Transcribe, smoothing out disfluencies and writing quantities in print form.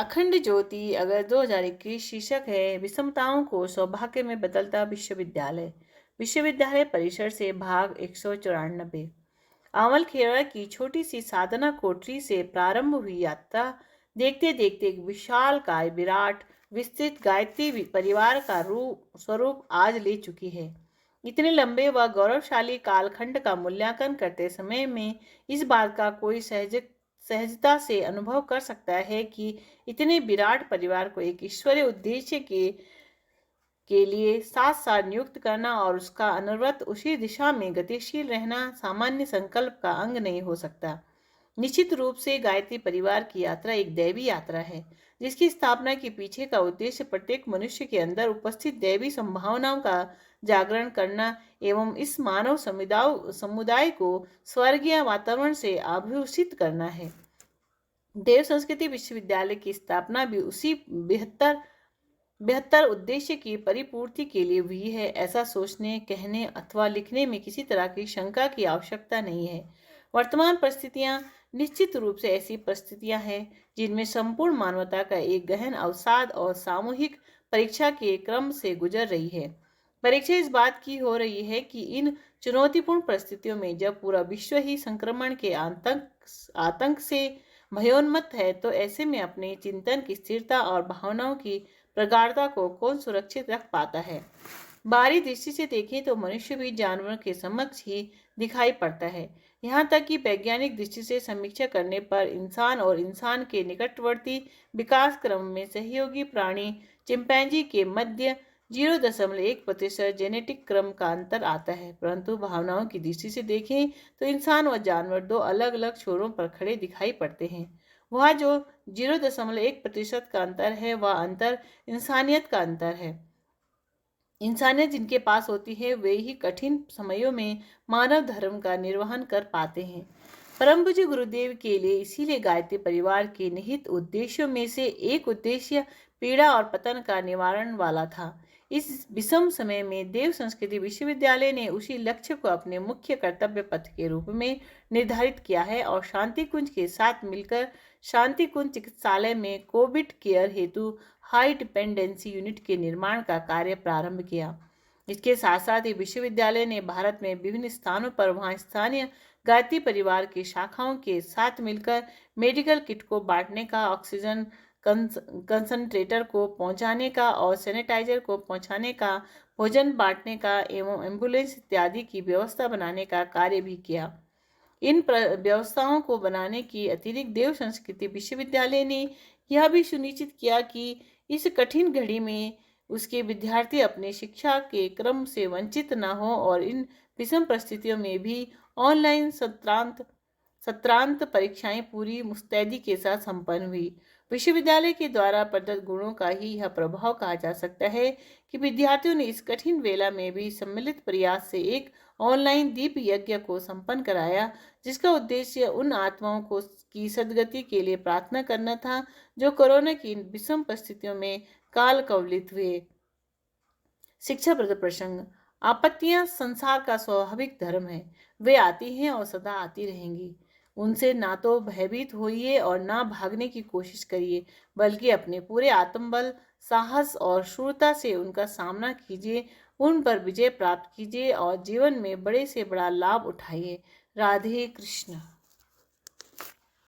अखंड ज्योति अगर 2021 शीर्षक है विषमताओं को सौभाग्य में बदलता विश्वविद्यालय। विश्वविद्यालय परिसर से भाग 194। अमल खेड़ा की छोटी सी साधना कोठरी से प्रारंभ हुई यात्रा देखते देखते एक विशाल काय विराट विस्तृत गायत्री परिवार का स्वरूप आज ले चुकी है। इतने लंबे व गौरवशाली कालखंड का मूल्यांकन करते समय में इस बात का कोई सहजता से अनुभव कर सकता है कि इतने विराट परिवार को एक ईश्वरीय उद्देश्य के लिए साथ साथ नियुक्त करना और उसका अनवरत उसी दिशा में गतिशील रहना सामान्य संकल्प का अंग नहीं हो सकता। निश्चित रूप से गायत्री परिवार की यात्रा एक दैवी यात्रा है, जिसकी स्थापना के पीछे का उद्देश्य प्रत्येक मनुष्य के अंदर उपस्थित दैवी संभावनाओं का जागरण करना एवं इस मानव समुदाय को स्वर्गीय वातावरण से आभूषित करना है। देव संस्कृति विश्वविद्यालय की स्थापना भी उसी बेहतर उद्देश्य की परिपूर्ति के लिए हुई है। ऐसा सोचने, कहने अथवा लिखने में किसी तरह की शंका की आवश्यकता नहीं है। वर्तमान परिस्थितियां निश्चित रूप से ऐसी परिस्थितियां हैं जिनमें संपूर्ण मानवता का एक गहन अवसाद और सामूहिक परीक्षा के क्रम से गुजर रही है। परीक्षा इस बात की हो रही है कि इन चुनौतीपूर्ण परिस्थितियों में जब पूरा विश्व ही संक्रमण के आतंक से भयोन्मत्त है, तो ऐसे में अपने चिंतन की स्थिरता और भावनाओं की प्रगाढ़ता को कौन सुरक्षित रख पाता है। बाहरी दृष्टि से देखें तो मनुष्य भी जानवरों के समक्ष ही दिखाई पड़ता है। यहाँ तक कि वैज्ञानिक दृष्टि से समीक्षा करने पर इंसान और इंसान के निकटवर्ती विकास क्रम में सहयोगी प्राणी चिंपैंजी के मध्य 0.1% जेनेटिक क्रम का अंतर आता है। परंतु भावनाओं की दृष्टि से देखें तो इंसान व जानवर दो अलग अलग छोरों पर खड़े दिखाई पड़ते हैं। वह जो 0.1% का अंतर है, वह अंतर इंसानियत का अंतर है। इंसानियत जिनके पास होती है वे ही कठिन समयों में मानव धर्म का निर्वहन कर पाते हैं। परम पूज्य गुरुदेव के लिए इसीलिए गायत्री परिवार के निहित उद्देश्यों में से एक उद्देश्य पीड़ा और पतन का निवारण वाला था। इस विषम समय में देव संस्कृति विश्वविद्यालय ने उसी लक्ष्य को अपने मुख्य कर्तव्य पथ के रूप में निर्धारित किया है और शांति कुंज के साथ मिलकर शांति कुंज चिकित्सालय में कोविड केयर हेतु हाई डिपेंडेंसी यूनिट के निर्माण का कार्य प्रारंभ किया। इसके साथ साथ ही विश्वविद्यालय ने भारत में विभिन्न स्थानों पर वहां स्थानीय गायत्री परिवार की शाखाओं के साथ मिलकर मेडिकल किट को बांटने का, ऑक्सीजन कंसंट्रेटर को पहुंचाने का और सैनिटाइजर को पहुंचाने का, भोजन बांटने का एवं एम्बुलेंस इत्यादि की व्यवस्था बनाने का कार्य भी किया। इन व्यवस्थाओं को बनाने की अतिरिक्त देव संस्कृति विश्वविद्यालय ने यह भी सुनिश्चित किया कि इस कठिन घड़ी में उसके विद्यार्थी अपने शिक्षा के क्रम से वंचित न हो और इन विषम परिस्थितियों में भी ऑनलाइन सत्रांत परीक्षाएं पूरी मुस्तैदी के साथ संपन्न हुई। विश्वविद्यालय के द्वारा प्रदत्त गुणों का ही यह प्रभाव कहा जा सकता है कि विद्यार्थियों ने इस कठिन वेला में भी सम्मिलित प्रयास से एक ऑनलाइन दीप यज्ञ को संपन्न कराया, जिसका उद्देश्य उन आत्माओं को की सदगति के लिए प्रार्थना करना था जो कोरोना की विषम परिस्थितियों में काल कवलित हुए। शिक्षाप्रद प्रसंग। आपत्तियां संसार का स्वाभाविक धर्म है। वे आती हैं और सदा आती रहेंगी। उनसे ना तो भयभीत होइए और ना भागने की कोशिश करिए, बल्कि अपने पूरे आत्मबल, साहस और शूरता से उनका सामना कीजिए, उन पर विजय प्राप्त कीजिए और जीवन में बड़े से बड़ा लाभ उठाइए। राधे कृष्ण।